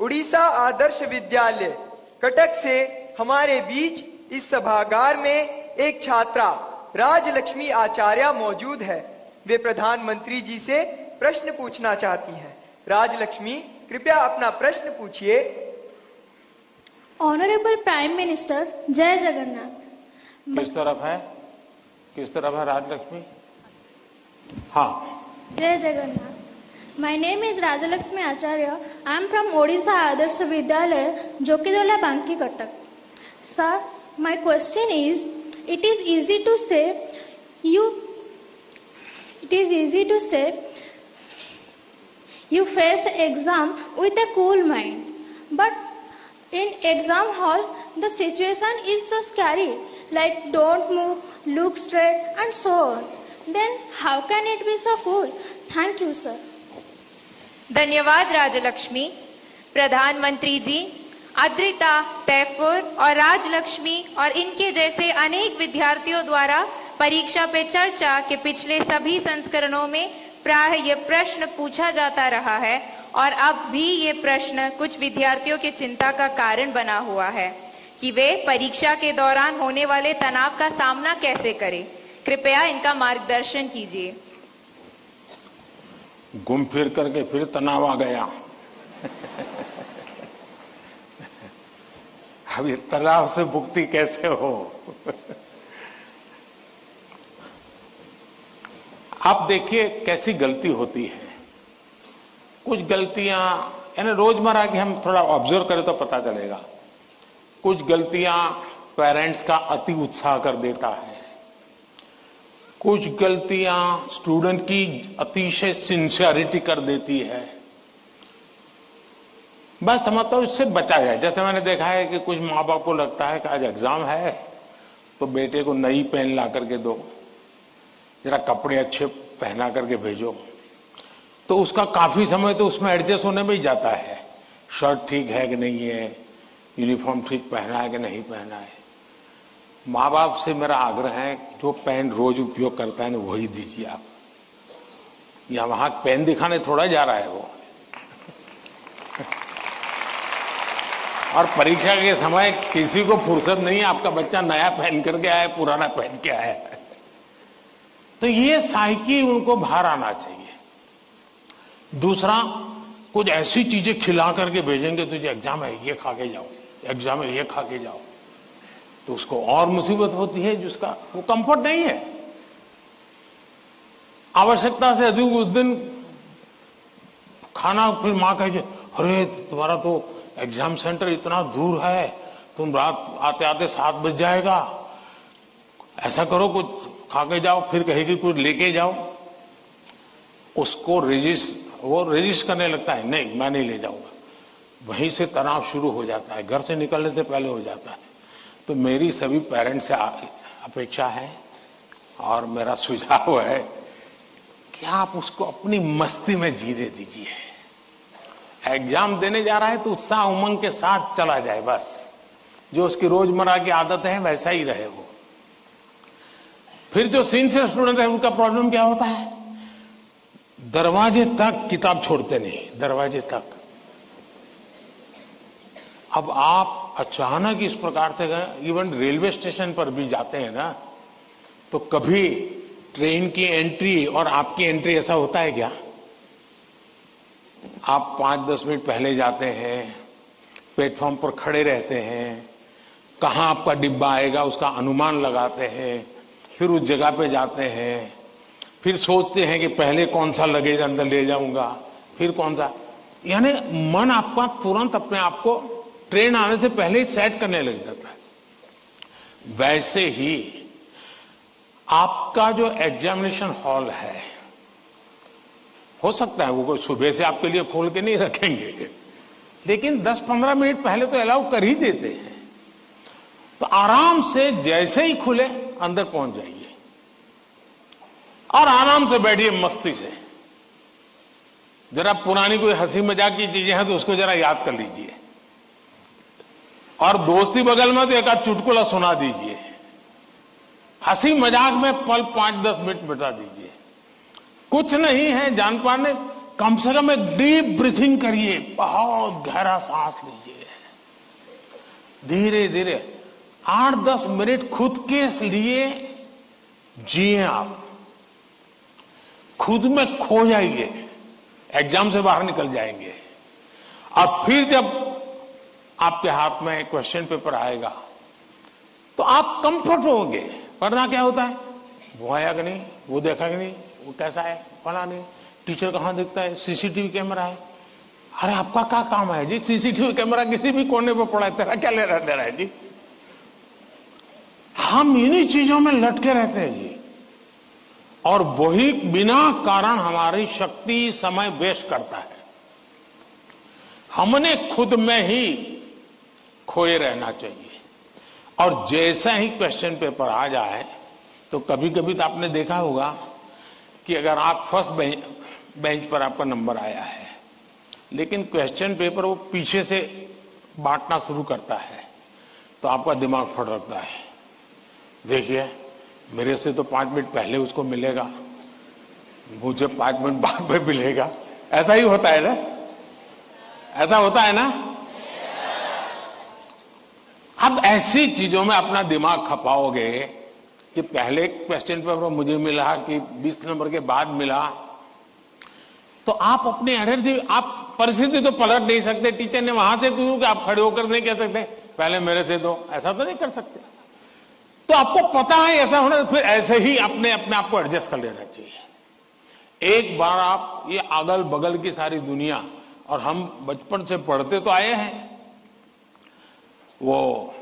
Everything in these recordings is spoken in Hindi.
उड़ीसा आदर्श विद्यालय कटक से हमारे बीच इस सभागार में एक छात्रा राजलक्ष्मी आचार्य मौजूद है। वे प्रधानमंत्री जी से प्रश्न पूछना चाहती हैं। राजलक्ष्मी, कृपया अपना प्रश्न पूछिए। ऑनरेबल प्राइम मिनिस्टर, जय जगन्नाथ। किस तरफ है राजलक्ष्मी? हाँ। जय Jagannath. My name is Rajalakshmi Acharya. I am from Odisha Adarsh Vidyalaya, Jokidola, Banki, Cuttack. Sir, my question is, it is easy to say you face exam with a cool mind, but in exam hall the situation is so scary, like don't move, look straight and so on. Then how can it be so cool? Thank you, sir. धन्यवाद राजलक्ष्मी। प्रधानमंत्री जी, अद्रिता, तैफुर और राजलक्ष्मी और इनके जैसे अनेक विद्यार्थियों द्वारा परीक्षा पे चर्चा के पिछले सभी संस्करणों में प्रायः ये प्रश्न पूछा जाता रहा है और अब भी ये प्रश्न कुछ विद्यार्थियों के चिंता का कारण बना हुआ है कि वे परीक्षा के दौरान होने वाले तनाव का सामना कैसे करें। कृपया इनका मार्गदर्शन कीजिए। घूम फिर करके फिर तनाव आ गया। अब इस तनाव से मुक्ति कैसे हो? आप देखिए कैसी गलती होती है। कुछ गलतियां यानी रोजमर्रा की हम थोड़ा ऑब्जर्व करें तो पता चलेगा। कुछ गलतियां पेरेंट्स का अति उत्साह कर देता है, कुछ गलतियां स्टूडेंट की अतिशय सिंसियरिटी कर देती है। बस समझता हूं इससे बचा जाए। जैसे मैंने देखा है कि कुछ माँ बाप को लगता है कि आज एग्जाम है तो बेटे को नई पेन ला करके दो, जरा कपड़े अच्छे पहना करके भेजो, तो उसका काफी समय तो उसमें एडजस्ट होने में ही जाता है। शर्ट ठीक है कि नहीं है, यूनिफॉर्म ठीक पहना है कि नहीं पहना है। माँ बाप से मेरा आग्रह है, जो पेन रोज उपयोग करता है ना वही दीजिए आप। या वहां पेन दिखाने थोड़ा जा रहा है वो। और परीक्षा के समय किसी को फुर्सत नहीं है, आपका बच्चा नया पहन करके आया, पुराना पहन के आया है। तो ये साइकी उनको बाहर आना चाहिए। दूसरा, कुछ ऐसी चीजें खिला करके भेजेंगे, तुझे एग्जाम है ये खा के जाओ, एग्जाम है ये खा के जाओ, तो उसको और मुसीबत होती है जिसका वो कंफर्ट नहीं है। आवश्यकता से अधिक उस दिन खाना, फिर मां कहे अरे तुम्हारा तो एग्जाम सेंटर इतना दूर है, तुम रात आते आते 7 बज जाएगा, ऐसा करो कुछ खा के जाओ, फिर कहेगी कुछ लेके जाओ। उसको वो रेजिस्ट करने लगता है, नहीं मैं नहीं ले जाऊंगा। वहीं से तनाव शुरू हो जाता है, घर से निकलने से पहले हो जाता है। तो मेरी सभी पेरेंट्स से अपेक्षा है और मेरा सुझाव है कि आप उसको अपनी मस्ती में जीने दीजिए। एग्जाम देने जा रहा है तो उत्साह उमंग के साथ चला जाए, बस जो उसकी रोजमर्रा की आदत है वैसा ही रहे वो। फिर जो सिंसियर स्टूडेंट है उनका प्रॉब्लम क्या होता है, दरवाजे तक किताब छोड़ते नहीं, दरवाजे तक। अब आप अचानक इस प्रकार से इवन रेलवे स्टेशन पर भी जाते हैं ना, तो कभी ट्रेन की एंट्री और आपकी एंट्री ऐसा होता है क्या? आप 5-10 मिनट पहले जाते हैं, प्लेटफॉर्म पर खड़े रहते हैं, कहां आपका डिब्बा आएगा उसका अनुमान लगाते हैं, फिर उस जगह पे जाते हैं, फिर सोचते हैं कि पहले कौन सा लगेज अंदर ले जाऊंगा, फिर कौन सा, यानी मन आपका तुरंत अपने आप को ट्रेन आने से पहले ही सेट करने लग जाता है। वैसे ही आपका जो एग्जामिनेशन हॉल है, हो सकता है वो कोई सुबह से आपके लिए खोल के नहीं रखेंगे, लेकिन 10-15 मिनट पहले तो अलाउ कर ही देते हैं। तो आराम से जैसे ही खुले अंदर पहुंच जाइए और आराम से बैठिए मस्ती से। जरा पुरानी कोई हंसी मजाक की चीजें हैं तो उसको जरा याद कर लीजिए, और दोस्ती बगल में तो एक आध चुटकुला सुना दीजिए। हंसी मजाक में पल 5-10 मिनट बिता दीजिए। कुछ नहीं है, जान पाने कम से कम एक डीप ब्रीथिंग करिए, बहुत गहरा सांस लीजिए, धीरे धीरे 8-10 मिनट खुद के लिए जिए, आप खुद में खो जाइए, एग्जाम से बाहर निकल जाएंगे। और फिर जब आपके हाथ में क्वेश्चन पेपर आएगा तो आप कंफर्ट होंगे। वरना क्या होता है, वो आया कि नहीं, वो देखा कि नहीं, वो कैसा है, पढ़ा नहीं, टीचर कहां दिखता है, सीसीटीवी कैमरा है। अरे आपका क्या काम है जी, सीसीटीवी कैमरा किसी भी कोने पर पड़ा है, तेरा क्या ले रहा है जी। हम इन्हीं चीजों में लटके रहते हैं जी, और वही बिना कारण हमारी शक्ति समय वेस्ट करता है। हमने खुद में ही खोए रहना चाहिए। और जैसा ही क्वेश्चन पेपर आ जाए तो कभी कभी तो आपने देखा होगा कि अगर आप फर्स्ट बेंच पर आपका नंबर आया है, लेकिन क्वेश्चन पेपर वो पीछे से बांटना शुरू करता है, तो आपका दिमाग फटकता है, देखिए मेरे से तो 5 मिनट पहले उसको मिलेगा, मुझे 5 मिनट बाद में मिलेगा। ऐसा ही होता है ना, ऐसा होता है ना। अब ऐसी चीजों में अपना दिमाग खपाओगे कि पहले क्वेश्चन पेपर मुझे मिला कि 20 नंबर के बाद मिला, तो आप अपनी एनर्जी, आप परिस्थिति तो पलट नहीं सकते। टीचर ने वहां से कि आप खड़े होकर नहीं कह सकते पहले मेरे से दो, ऐसा तो नहीं कर सकते। तो आपको पता है ऐसा होना, तो फिर ऐसे ही अपने आप को एडजस्ट कर लेना चाहिए। एक बार आप ये अगल बगल की सारी दुनिया, और हम बचपन से पढ़ते तो आए हैं, वो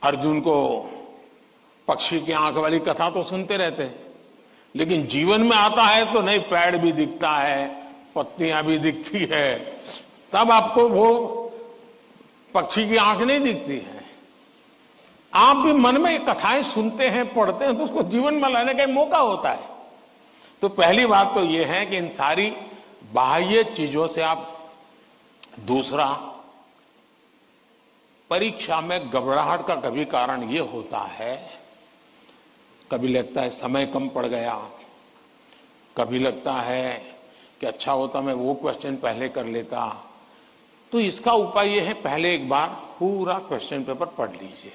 अर्जुन को पक्षी की आंख वाली कथा तो सुनते रहते हैं, लेकिन जीवन में आता है तो नहीं, पेड़ भी दिखता है, पत्तियां भी दिखती है, तब आपको वो पक्षी की आंख नहीं दिखती है। आप भी मन में कथाएं सुनते हैं, पढ़ते हैं, तो उसको जीवन में लाने का मौका होता है। तो पहली बात तो ये है कि इन सारी बाह्य चीजों से आप, दूसरा, परीक्षा में घबराहट का कभी कारण ये होता है, कभी लगता है समय कम पड़ गया, कभी लगता है कि अच्छा होता मैं वो क्वेश्चन पहले कर लेता। तो इसका उपाय ये है, पहले एक बार पूरा क्वेश्चन पेपर पढ़ लीजिए,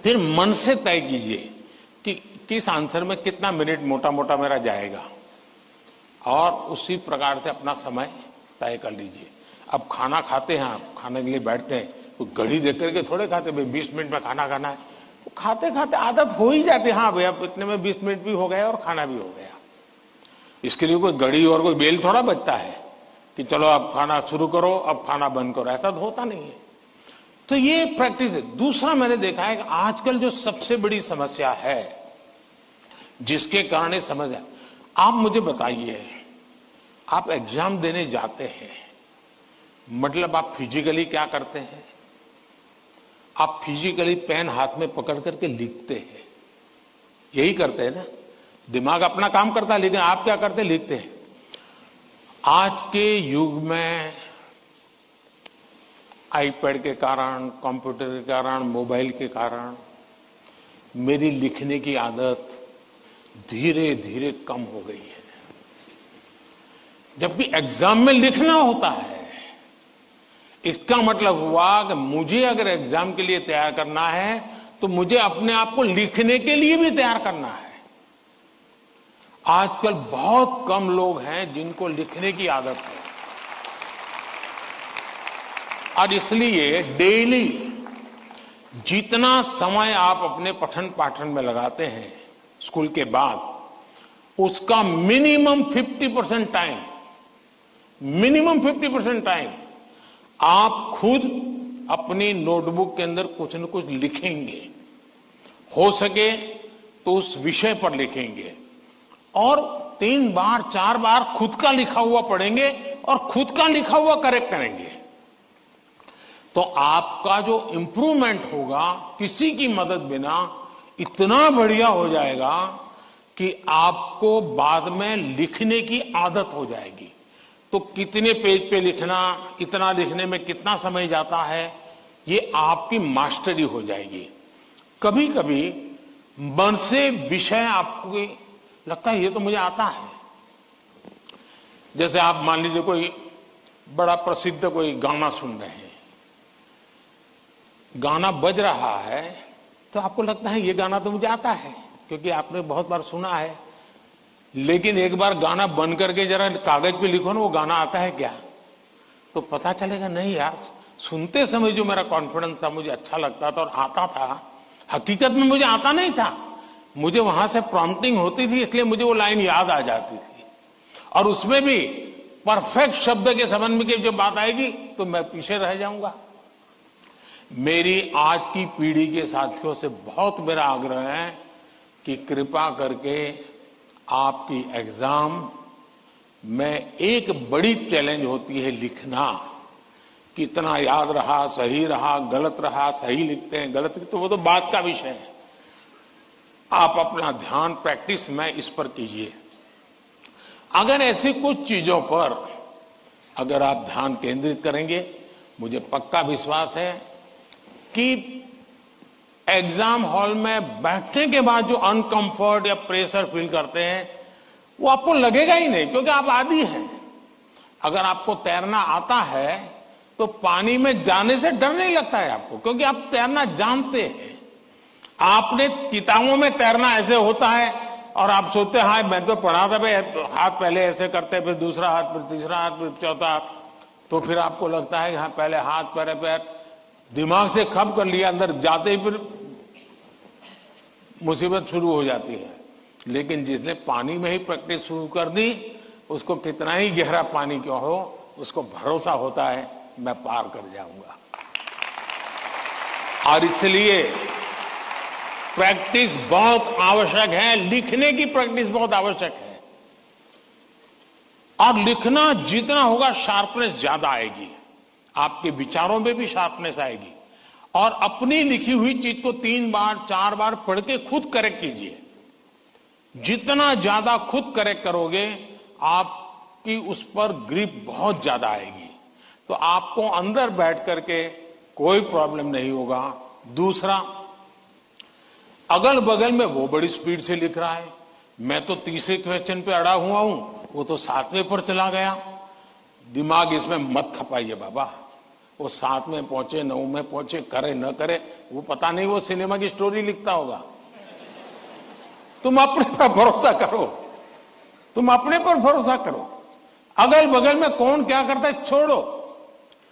फिर मन से तय कीजिए कि किस आंसर में कितना मिनट मोटा मोटा मेरा जाएगा, और उसी प्रकार से अपना समय तय कर लीजिए। अब खाना खाते हैं, आप खाने के लिए बैठते हैं तो घड़ी देख करके थोड़े खाते, भाई 20 मिनट में खाना खाना है, तो खाते खाते आदत हो ही जाती है, हाँ भाई अब इतने में 20 मिनट भी हो गया और खाना भी हो गया। इसके लिए कोई घड़ी और कोई बेल थोड़ा बचता है कि चलो अब खाना शुरू करो, अब खाना बंद करो, ऐसा तो होता नहीं है। तो ये प्रैक्टिस है। दूसरा मैंने देखा है कि आजकल जो सबसे बड़ी समस्या है, जिसके कारण ये समझ है, आप मुझे बताइए, आप एग्जाम देने जाते हैं, मतलब आप फिजिकली क्या करते हैं? आप फिजिकली पेन हाथ में पकड़ करके लिखते हैं, यही करते हैं ना। दिमाग अपना काम करता है, लेकिन आप क्या करते हैं? लिखते हैं। आज के युग में आईपैड के कारण, कंप्यूटर के कारण, मोबाइल के कारण मेरी लिखने की आदत धीरे धीरे कम हो गई है। जबकि एग्जाम में लिखना होता है, इसका मतलब हुआ कि मुझे अगर एग्जाम के लिए तैयार करना है तो मुझे अपने आप को लिखने के लिए भी तैयार करना है। आजकल बहुत कम लोग हैं जिनको लिखने की आदत है, और इसलिए डेली जितना समय आप अपने पठन पाठन में लगाते हैं स्कूल के बाद, उसका मिनिमम 50% टाइम, मिनिमम 50% टाइम आप खुद अपनी नोटबुक के अंदर कुछ न कुछ लिखेंगे। हो सके तो उस विषय पर लिखेंगे, और 3 बार 4 बार खुद का लिखा हुआ पढ़ेंगे और खुद का लिखा हुआ करेक्ट करेंगे। तो आपका जो इंप्रूवमेंट होगा किसी की मदद बिना इतना बढ़िया हो जाएगा कि आपको बाद में लिखने की आदत हो जाएगी। तो कितने पेज पे लिखना, इतना लिखने में कितना समय जाता है, ये आपकी मास्टरी हो जाएगी। कभी कभी मन से विषय आपको लगता है ये तो मुझे आता है, जैसे आप मान लीजिए कोई बड़ा प्रसिद्ध कोई गाना सुन रहे हैं, गाना बज रहा है तो आपको लगता है ये गाना तो मुझे आता है क्योंकि आपने बहुत बार सुना है, लेकिन एक बार गाना बंद करके जरा कागज पे लिखो ना वो गाना आता है क्या, तो पता चलेगा नहीं यार, सुनते समय जो मेरा कॉन्फिडेंस था, मुझे अच्छा लगता था और आता था, हकीकत में मुझे आता नहीं था, मुझे वहां से प्रॉम्प्टिंग होती थी, इसलिए मुझे वो लाइन याद आ जाती थी। और उसमें भी परफेक्ट शब्द के संबंध में जब बात आएगी तो मैं पीछे रह जाऊंगा। मेरी आज की पीढ़ी के साथियों से बहुत मेरा आग्रह है कि कृपा करके आपकी एग्जाम में एक बड़ी चैलेंज होती है लिखना, कितना याद रहा, सही रहा, गलत रहा, सही लिखते हैं, गलत लिखते हैं, वो तो बात का विषय है। आप अपना ध्यान प्रैक्टिस में इस पर कीजिए। अगर ऐसी कुछ चीजों पर अगर आप ध्यान केंद्रित करेंगे, मुझे पक्का विश्वास है कि एग्जाम हॉल में बैठने के बाद जो अनकंफर्ट या प्रेशर फील करते हैं वो आपको लगेगा ही नहीं, क्योंकि आप आदी हैं। अगर आपको तैरना आता है तो पानी में जाने से डर नहीं लगता है आपको, क्योंकि आप तैरना जानते हैं। आपने किताबों में तैरना ऐसे होता है और आप सोचते हैं हाँ मैं तो पढ़ा था भाई, हाथ पहले ऐसे करते, फिर दूसरा हाथ, फिर तीसरा हाथ, फिर चौथा हाथ, तो फिर आपको लगता है कि हाँ पहले हाथ पैर पैर दिमाग से खप कर लिया, अंदर जाते ही फिर मुसीबत शुरू हो जाती है। लेकिन जिसने पानी में ही प्रैक्टिस शुरू कर दी, उसको कितना ही गहरा पानी क्यों हो, उसको भरोसा होता है मैं पार कर जाऊंगा। और इसलिए प्रैक्टिस बहुत आवश्यक है, लिखने की प्रैक्टिस बहुत आवश्यक है। और लिखना जितना होगा शार्पनेस ज्यादा आएगी, आपके विचारों में भी शार्पनेस आएगी। और अपनी लिखी हुई चीज को 3 बार 4 बार पढ़ के खुद करेक्ट कीजिए। जितना ज्यादा खुद करेक्ट करोगे, आपकी उस पर ग्रिप बहुत ज्यादा आएगी, तो आपको अंदर बैठ करके कोई प्रॉब्लम नहीं होगा। दूसरा, अगल बगल में वो बड़ी स्पीड से लिख रहा है, मैं तो तीसरे क्वेश्चन पे अड़ा हुआ हूं, वो तो 7वें पर चला गया। दिमाग इसमें मत खपाइए बाबा, वो 7 में पहुंचे, 9 में पहुंचे, करे न करे, वो पता नहीं, वो सिनेमा की स्टोरी लिखता होगा। तुम अपने पर भरोसा करो, तुम अपने पर भरोसा करो। अगल बगल में कौन क्या करता है छोड़ो।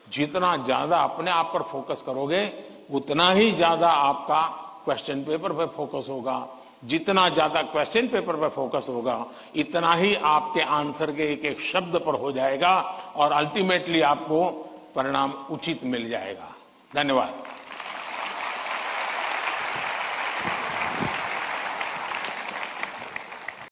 जितना ज्यादा अपने आप पर फोकस करोगे, उतना ही ज्यादा आपका क्वेश्चन पेपर पर फोकस होगा। जितना ज्यादा क्वेश्चन पेपर पर फोकस होगा, इतना ही आपके आंसर के एक एक शब्द पर हो जाएगा और अल्टीमेटली आपको परिणाम उचित मिल जाएगा। धन्यवाद।